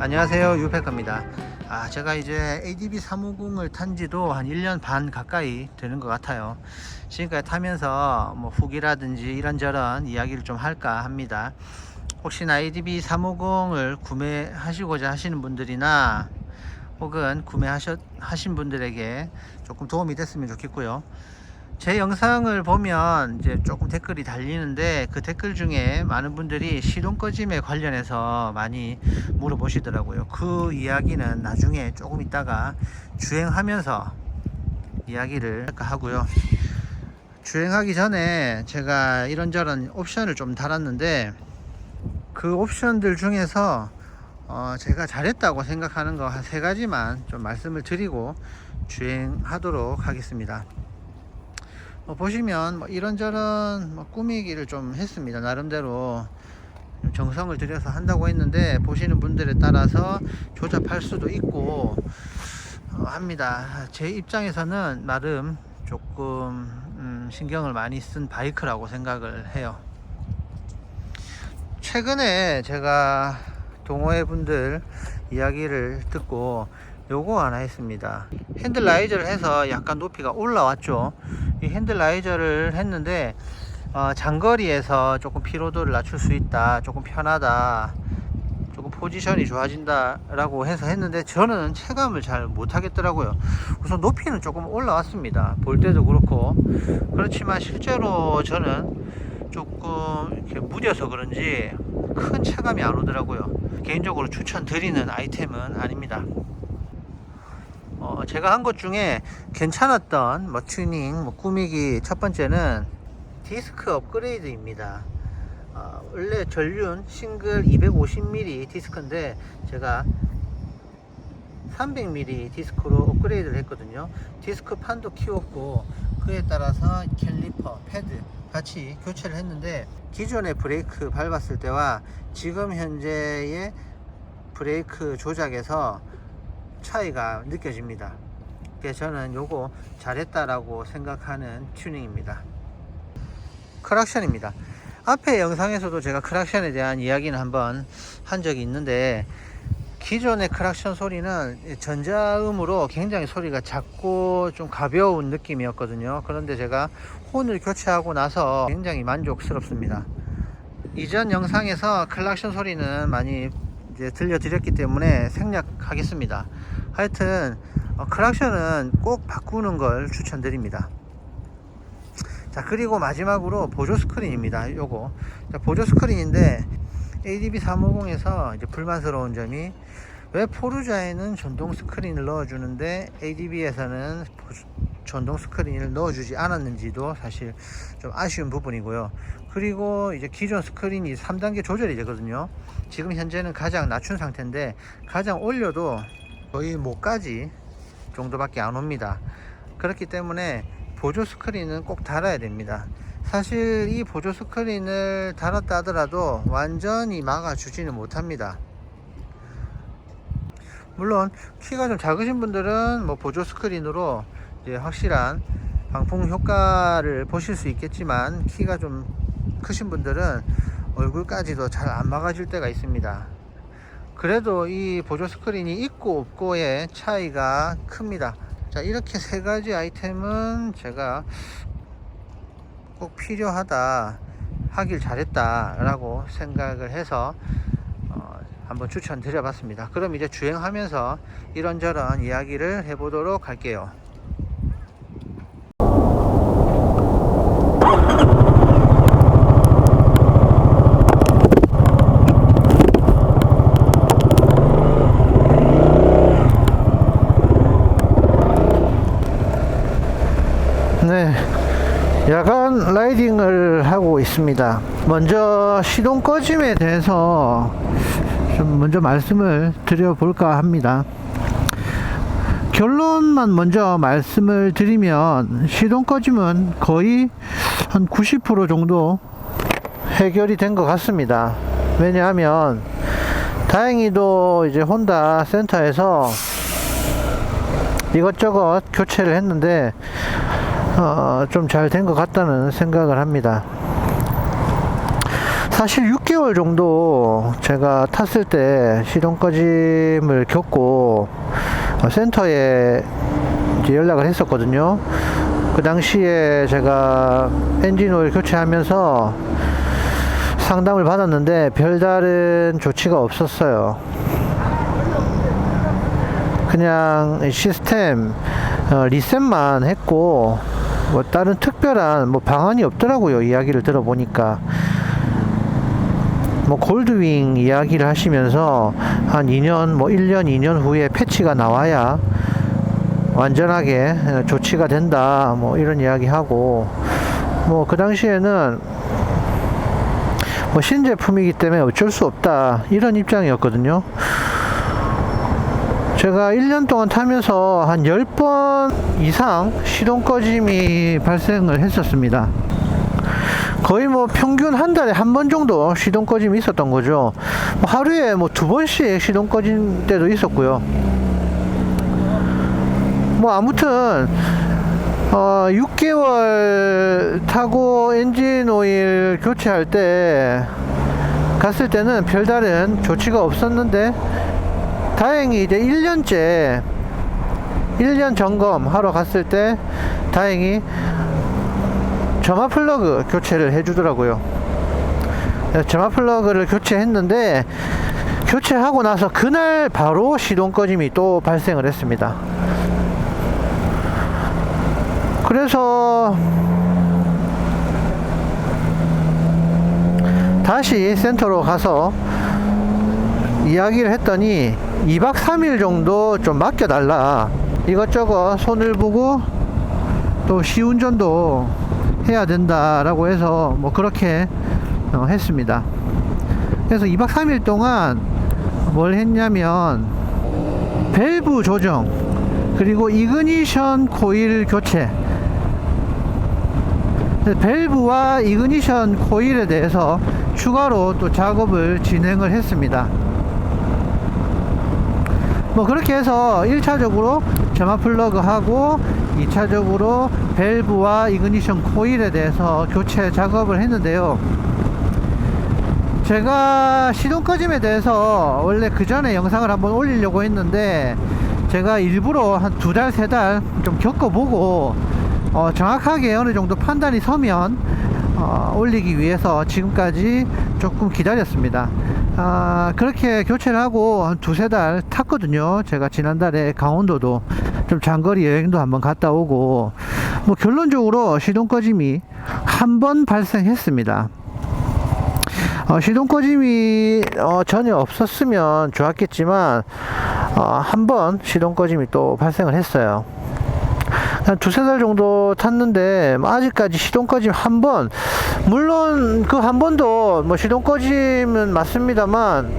안녕하세요, 유백입니다. 제가 이제 ADB 350을 탄 지도 한 1년 반 가까이 되는 것 같아요. 지금까지 타면서 뭐 후기라든지 이런저런 이야기를 좀 할까 합니다. 혹시나 ADB 350을 구매하시고자 하시는 분들이나 혹은 구매하신 분들에게 조금 도움이 됐으면 좋겠고요. 제 영상을 보면 이제 조금 댓글이 달리는데 그 댓글 중에 많은 분들이 시동 꺼짐에 관련해서 많이 물어보시더라고요. 그 이야기는 나중에 조금 있다가 주행하면서 이야기를 할까 하고요. 주행하기 전에 제가 이런저런 옵션을 좀 달았는데 그 옵션들 중에서 제가 잘했다고 생각하는 거 한 3가지만 좀 말씀을 드리고 주행하도록 하겠습니다. 보시면 이런저런 꾸미기를 좀 했습니다. 나름대로 정성을 들여서 한다고 했는데 보시는 분들에 따라서 조잡할 수도 있고 합니다. 제 입장에서는 나름 조금 신경을 많이 쓴 바이크라고 생각을 해요. 최근에 제가 동호회 분들 이야기를 듣고 요거 하나 했습니다. 핸들 라이저를 해서 약간 높이가 올라왔죠. 이 핸들 라이저를 했는데 장거리에서 조금 피로도를 낮출 수 있다, 조금 편하다, 조금 포지션이 좋아진다 라고 해서 했는데 저는 체감을 잘 못하겠더라고요. 우선 높이는 조금 올라왔습니다. 볼 때도 그렇고. 그렇지만 실제로 저는 조금 이렇게 무뎌서 그런지 큰 체감이 안 오더라고요. 개인적으로 추천드리는 아이템은 아닙니다. 제가 한 것 중에 괜찮았던 튜닝, 꾸미기 첫 번째는 디스크 업그레이드입니다. 원래 전륜 싱글 250mm 디스크인데 제가 300mm 디스크로 업그레이드를 했거든요. 디스크 판도 키웠고 그에 따라서 캘리퍼, 패드 같이 교체를 했는데 기존의 브레이크 밟았을 때와 지금 현재의 브레이크 조작에서 차이가 느껴집니다. 그래서 저는 요거 잘했다라고 생각하는 튜닝입니다. 크락션입니다. 앞에 영상에서도 제가 크락션에 대한 이야기는 한번 한 적이 있는데 기존의 크락션 소리는 전자음으로 굉장히 소리가 작고 좀 가벼운 느낌이었거든요. 그런데 제가 혼을 교체하고 나서 굉장히 만족스럽습니다. 이전 영상에서 클락션 소리는 많이 이제 들려드렸기 때문에 생략하겠습니다. 하여튼 클락션은 꼭 바꾸는 걸 추천드립니다. 자, 그리고 마지막으로 보조 스크린입니다. 요거 보조 스크린인데 ADB 350에서 이제 불만스러운 점이 왜 포르자에는 전동 스크린을 넣어주는데 ADB에서는 전동 스크린을 넣어주지 않았는지도 사실 좀 아쉬운 부분이고요. 그리고 이제 기존 스크린이 3단계 조절이 되거든요. 지금 현재는 가장 낮춘 상태인데 가장 올려도 거의 목까지 정도밖에 안 옵니다. 그렇기 때문에 보조 스크린은 꼭 달아야 됩니다. 사실 이 보조 스크린을 달았다 하더라도 완전히 막아주지는 못합니다. 물론 키가 좀 작으신 분들은 보조 스크린으로 이제 확실한 방풍 효과를 보실 수 있겠지만 키가 좀 크신 분들은 얼굴까지도 잘 안 막아질 때가 있습니다. 그래도 이 보조 스크린이 있고 없고의 차이가 큽니다. 자, 이렇게 3가지 아이템은 제가 꼭 필요하다, 하길 잘했다 라고 생각을 해서 한번 추천드려 봤습니다. 그럼 이제 주행하면서 이런저런 이야기를 해보도록 할게요. 네, 야간 라이딩을 하고 있습니다. 먼저 시동 꺼짐에 대해서 좀 먼저 말씀을 드려볼까 합니다. 결론만 먼저 말씀을 드리면 시동 꺼짐은 거의 한 90% 정도 해결이 된 것 같습니다. 왜냐하면 다행히도 이제 혼다 센터에서 이것저것 교체를 했는데 좀 잘 된 것 같다는 생각을 합니다. 사실 6개월 정도 제가 탔을 때 시동 꺼짐을 겪고 센터에 이제 연락을 했었거든요. 그 당시에 제가 엔진 오일 교체하면서 상담을 받았는데 별다른 조치가 없었어요. 그냥 시스템 리셋만 했고 뭐 다른 특별한 뭐 방안이 없더라고요. 이야기를 들어보니까 뭐 골드윙 이야기를 하시면서 한 2년 뭐 1년 2년 후에 패치가 나와야 완전하게 조치가 된다 뭐 이런 이야기 하고, 뭐 그 당시에는 뭐 신제품이기 때문에 어쩔 수 없다 이런 입장이었거든요. 제가 1년 동안 타면서 한 10번 이상 시동 꺼짐이 발생을 했었습니다. 거의 뭐 평균 한 달에 한 번 정도 시동 꺼짐이 있었던 거죠. 하루에 뭐 2번씩 시동 꺼진 때도 있었고요. 뭐 아무튼 6개월 타고 엔진 오일 교체할 때 갔을 때는 별다른 조치가 없었는데, 다행히 이제 1년째 1년 점검하러 갔을 때 다행히 점화 플러그 교체를 해주더라고요. 점화 플러그를 교체했는데, 교체하고 나서 그날 바로 시동 꺼짐이 또 발생을 했습니다. 그래서 다시 센터로 가서 이야기를 했더니 2박 3일 정도 좀 맡겨달라, 이것저것 손을 보고 또 시운전도 해야 된다라고 해서 뭐 그렇게 했습니다. 그래서 2박 3일 동안 뭘 했냐면 밸브 조정, 그리고 이그니션 코일 교체, 밸브와 이그니션 코일에 대해서 추가로 또 작업을 진행을 했습니다. 뭐 그렇게 해서 1차적으로 점화 플러그 하고 2차적으로 밸브와 이그니션 코일에 대해서 교체 작업을 했는데요. 제가 시동 꺼짐에 대해서 원래 그 전에 영상을 한번 올리려고 했는데, 제가 일부러 한 2달 3달 좀 겪어보고 정확하게 어느 정도 판단이 서면 올리기 위해서 지금까지 조금 기다렸습니다. 그렇게 교체를 하고 한 2~3달 탔거든요. 제가 지난달에 강원도도 좀 장거리 여행도 한번 갔다 오고, 뭐 결론적으로 시동 꺼짐이 한 번 발생했습니다. 시동 꺼짐이 전혀 없었으면 좋았겠지만 한 번 시동 꺼짐이 또 발생을 했어요. 한 2~3달 정도 탔는데 아직까지 시동 꺼짐 한 번, 물론 그 한 번도 뭐 시동 꺼짐은 맞습니다만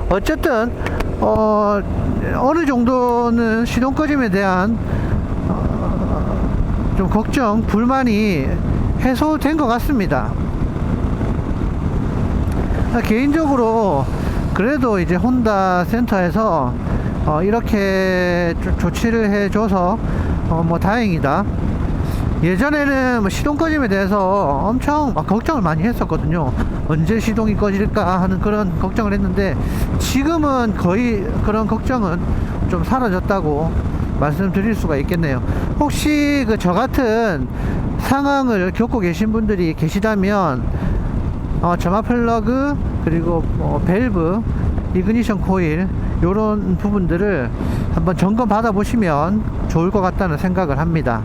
어쨌든 어느 정도는 시동 꺼짐에 대한 좀 걱정, 불만이 해소된 것 같습니다. 개인적으로 그래도 이제 혼다 센터에서 이렇게 조치를 해줘서 뭐 다행이다. 예전에는 뭐 시동 꺼짐에 대해서 엄청 막 걱정을 많이 했었거든요. 언제 시동이 꺼질까 하는 그런 걱정을 했는데, 지금은 거의 그런 걱정은 좀 사라졌다고 말씀드릴 수가 있겠네요. 혹시 그 저 같은 상황을 겪고 계신 분들이 계시다면 점화 플러그, 그리고 밸브, 이그니션 코일 요런 부분들을 한번 점검 받아 보시면 좋을 것 같다는 생각을 합니다.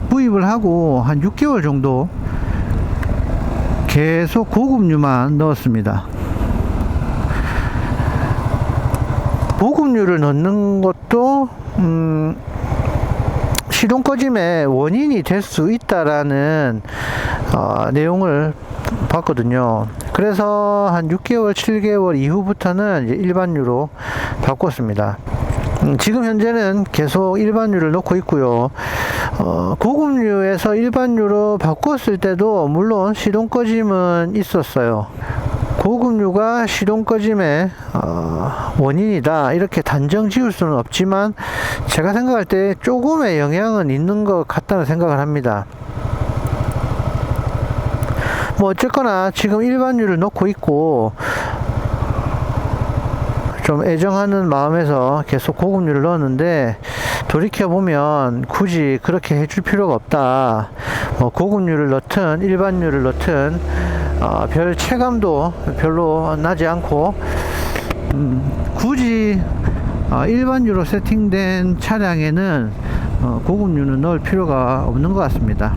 구입을 하고 한 6개월 정도 계속 고급류만 넣었습니다. 고급류를 넣는 것도 시동 꺼짐의 원인이 될 수 있다라는 내용을 봤거든요. 그래서 한 6개월, 7개월 이후부터는 이제 일반유로 바꿨습니다. 지금 현재는 계속 일반유를 넣고 있고요. 고급류에서 일반유로 바꿨을 때도 물론 시동 꺼짐은 있었어요. 고급류가 시동 꺼짐의 원인이다 이렇게 단정 지을 수는 없지만 제가 생각할 때 조금의 영향은 있는 것 같다는 생각을 합니다. 뭐 어쨌거나 지금 일반유를 넣고 있고 좀 애정하는 마음에서 계속 고급유를 넣었는데 돌이켜보면 굳이 그렇게 해줄 필요가 없다. 고급유를 넣든 일반유를 넣든 별 체감도 별로 나지 않고 굳이 일반유로 세팅된 차량에는 고급유는 넣을 필요가 없는 것 같습니다.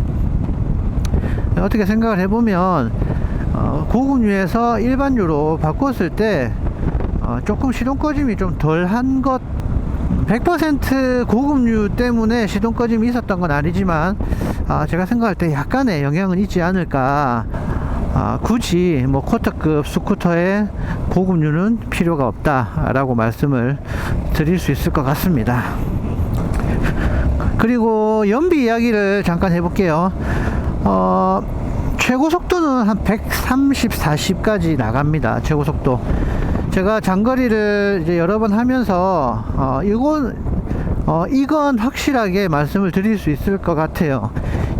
어떻게 생각을 해보면 고급유에서 일반유로 바꿨을 때 조금 시동 꺼짐이 좀 덜한 것 100% 고급류 때문에 시동 꺼짐이 있었던 건 아니지만 제가 생각할 때 약간의 영향은 있지 않을까. 굳이 뭐 쿼터급 스쿠터에 고급류는 필요가 없다 라고 말씀을 드릴 수 있을 것 같습니다. 그리고 연비 이야기를 잠깐 해볼게요. 최고 속도는 한 130, 40까지 나갑니다. 최고 속도. 제가 장거리를 이제 여러 번 하면서 이건 확실하게 말씀을 드릴 수 있을 것 같아요.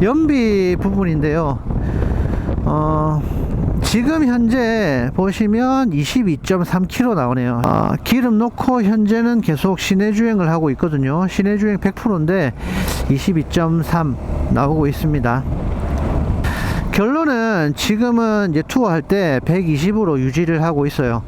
연비 부분인데요. 지금 현재 보시면 22.3km 나오네요. 기름 넣고 현재는 계속 시내 주행을 하고 있거든요. 시내 주행 100%인데 22.3 나오고 있습니다. 결론은 지금은 이제 투어할 때 120으로 유지를 하고 있어요.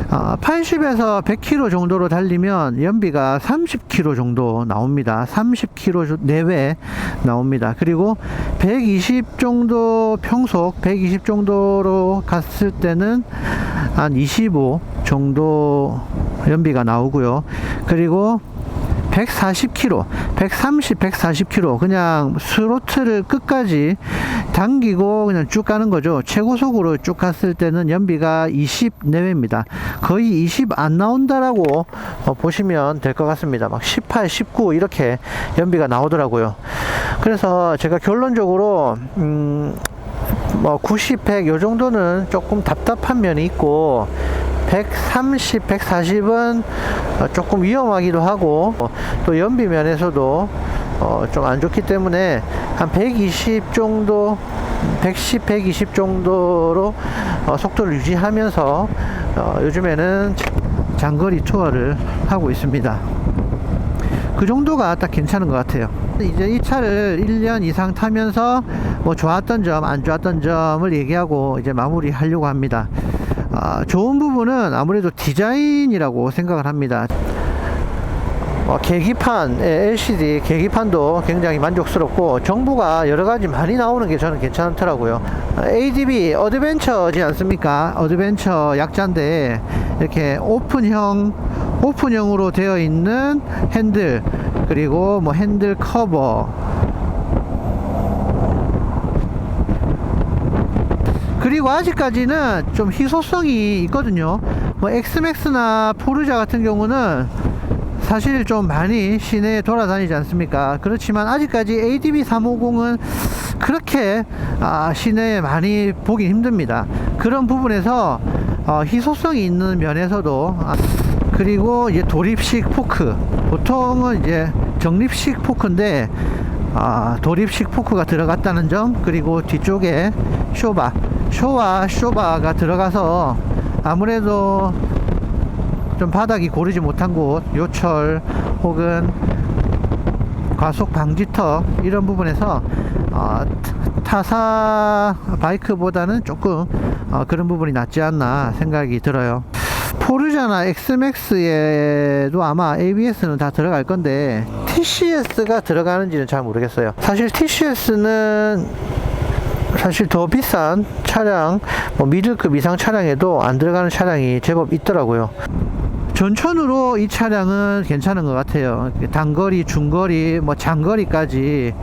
80에서 100km 정도로 달리면 연비가 30km 정도 나옵니다. 30km 내외 나옵니다. 그리고 120 정도 평속 120 정도로 갔을 때는 한 25 정도 연비가 나오고요. 그리고 140km, 130, 140km 그냥 스로틀을 끝까지 당기고 그냥 쭉 가는 거죠. 최고속으로 쭉 갔을 때는 연비가 20 내외입니다. 거의 20 안 나온다라고 보시면 될 것 같습니다. 막 18, 19 이렇게 연비가 나오더라고요. 그래서 제가 결론적으로 뭐 90, 100 요 정도는 조금 답답한 면이 있고 130, 140은 조금 위험하기도 하고 또 연비 면에서도 좀 안 좋기 때문에 한 120 정도 110, 120 정도로 속도를 유지하면서 요즘에는 장거리 투어를 하고 있습니다. 그 정도가 딱 괜찮은 것 같아요. 이제 이 차를 1년 이상 타면서 뭐 좋았던 점, 안 좋았던 점을 얘기하고 이제 마무리 하려고 합니다. 좋은 부분은 아무래도 디자인이라고 생각을 합니다. 계기판, LCD 계기판도 굉장히 만족스럽고 정보가 여러가지 많이 나오는 게 저는 괜찮더라고요. ADB 어드벤처지 않습니까? 어드벤처 약자인데 이렇게 오픈형으로 되어 있는 핸들, 그리고 뭐 핸들 커버, 그리고 아직까지는 좀 희소성이 있거든요. 뭐 엑스맥스나 포르자 같은 경우는 사실 좀 많이 시내에 돌아다니지 않습니까? 그렇지만 아직까지 ADB 350은 그렇게 시내에 많이 보기 힘듭니다. 그런 부분에서 희소성이 있는 면에서도 그리고 이제 도립식 포크, 보통은 이제 정립식 포크인데 도립식 포크가 들어갔다는 점, 그리고 뒤쪽에 쇼바가 들어가서 아무래도 좀 바닥이 고르지 못한 곳, 요철 혹은 과속 방지턱 이런 부분에서 타사 바이크보다는 조금 그런 부분이 낫지 않나 생각이 들어요. 포르자나 엑스맥스에도 아마 ABS는 다 들어갈 건데 TCS가 들어가는지는 잘 모르겠어요. 사실 TCS는 사실 더 비싼 차량, 뭐 미들급 이상 차량에도 안 들어가는 차량이 제법 있더라고요. 전천후로 이 차량은 괜찮은 것 같아요. 단거리, 중거리, 뭐 장거리까지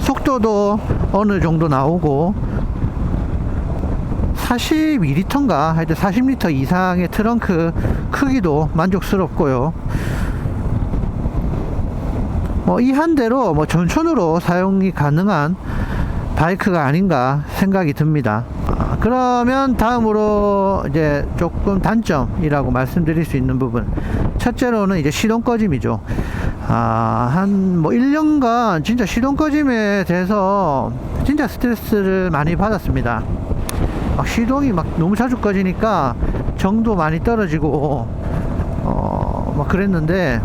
속도도 어느 정도 나오고 42리터인가 하여튼 40리터 이상의 트렁크 크기도 만족스럽고요. 이 한 대로 뭐 전천후로 사용이 가능한 바이크가 아닌가 생각이 듭니다. 그러면 다음으로 이제 조금 단점이라고 말씀드릴 수 있는 부분, 첫째로는 이제 시동 꺼짐이죠. 한 뭐 1년간 진짜 시동 꺼짐에 대해서 진짜 스트레스를 많이 받았습니다. 막 시동이 막 너무 자주 꺼지니까 정도 많이 떨어지고 막 그랬는데,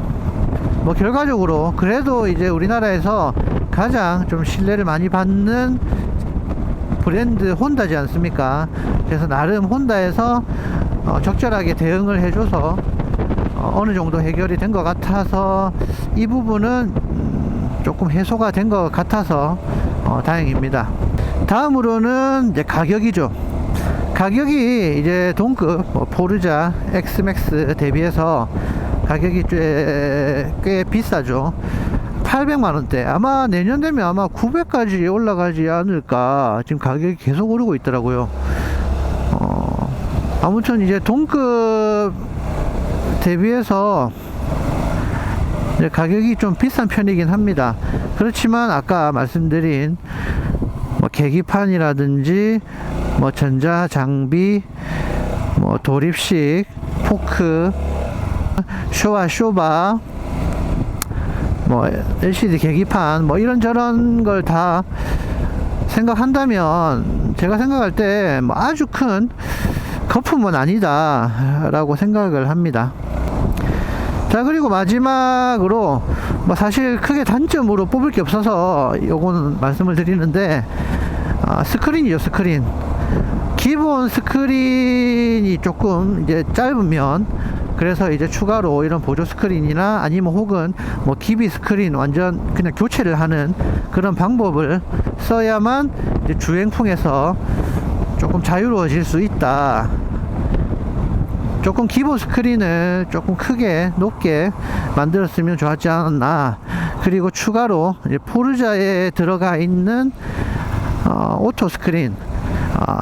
뭐 결과적으로 그래도 이제 우리나라에서 가장 좀 신뢰를 많이 받는 브랜드 혼다지 않습니까? 그래서 나름 혼다에서 적절하게 대응을 해줘서 어느 정도 해결이 된 것 같아서 이 부분은 조금 해소가 된 것 같아서 다행입니다. 다음으로는 이제 가격이죠. 가격이 이제 동급 포르자 엑스맥스 대비해서 가격이 꽤 비싸죠. 800만원대. 아마 내년 되면 아마 900까지 올라가지 않을까. 지금 가격이 계속 오르고 있더라고요. 아무튼 이제 동급 대비해서 이제 가격이 좀 비싼 편이긴 합니다. 그렇지만 아까 말씀드린 뭐 계기판이라든지 뭐 전자 장비, 뭐 도립식 포크, 쇼바, 뭐 LCD 계기판, 뭐 이런저런 걸 다 생각한다면 제가 생각할 때 뭐 아주 큰 거품은 아니다 라고 생각을 합니다. 자, 그리고 마지막으로 뭐 사실 크게 단점으로 뽑을 게 없어서 요거는 말씀을 드리는데, 스크린이죠. 스크린. 기본 스크린이 조금 이제 짧으면, 그래서 이제 추가로 이런 보조 스크린이나 아니면 혹은 뭐 기비 스크린 완전 그냥 교체를 하는 그런 방법을 써야만 이제 주행풍에서 조금 자유로워질 수 있다. 조금 기본 스크린을 조금 크게 높게 만들었으면 좋았지 않았나. 그리고 추가로 이제 포르자에 들어가 있는 오토 스크린,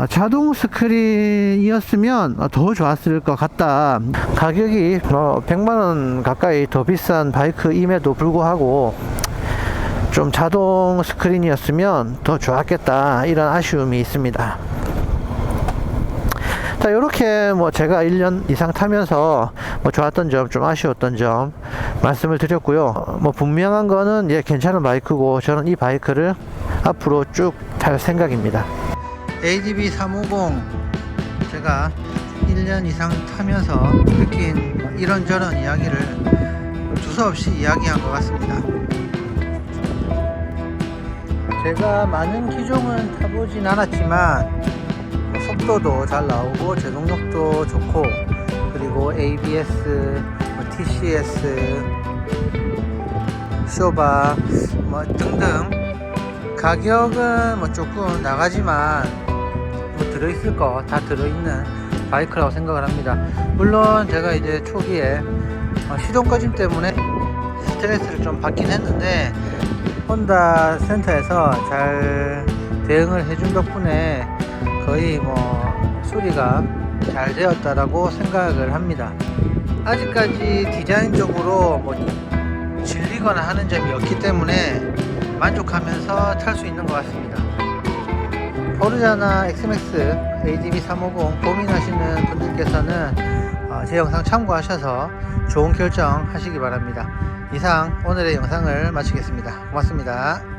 자동 스크린이었으면 더 좋았을 것 같다. 가격이 100만원 가까이 더 비싼 바이크임에도 불구하고 좀 자동 스크린이었으면 더 좋았겠다, 이런 아쉬움이 있습니다. 자, 요렇게 뭐 제가 1년 이상 타면서 뭐 좋았던 점, 좀 아쉬웠던 점 말씀을 드렸고요. 뭐 분명한 거는 괜찮은 바이크고 저는 이 바이크를 앞으로 쭉 탈 생각입니다. ADB 350 제가 1년 이상 타면서 느낀 이런저런 이야기를 두서없이 이야기한 것 같습니다. 제가 많은 기종은 타보진 않았지만 속도도 잘 나오고 제동력도 좋고, 그리고 ABS, TCS, 쇼바 뭐 등등 가격은 뭐 조금 나가지만 뭐 들어있을 거 다 들어있는 바이크라고 생각을 합니다. 물론 제가 이제 초기에 시동 꺼짐 때문에 스트레스를 좀 받긴 했는데 혼다 센터에서 잘 대응을 해준 덕분에 거의 뭐 수리가 잘 되었다라고 생각을 합니다. 아직까지 디자인적으로 뭐 질리거나 하는 점이 없기 때문에 만족하면서 탈 수 있는 것 같습니다. 포르자나 엑스맥스, ADB 350 고민하시는 분들께서는 제 영상 참고하셔서 좋은 결정 하시기 바랍니다. 이상 오늘의 영상을 마치겠습니다. 고맙습니다.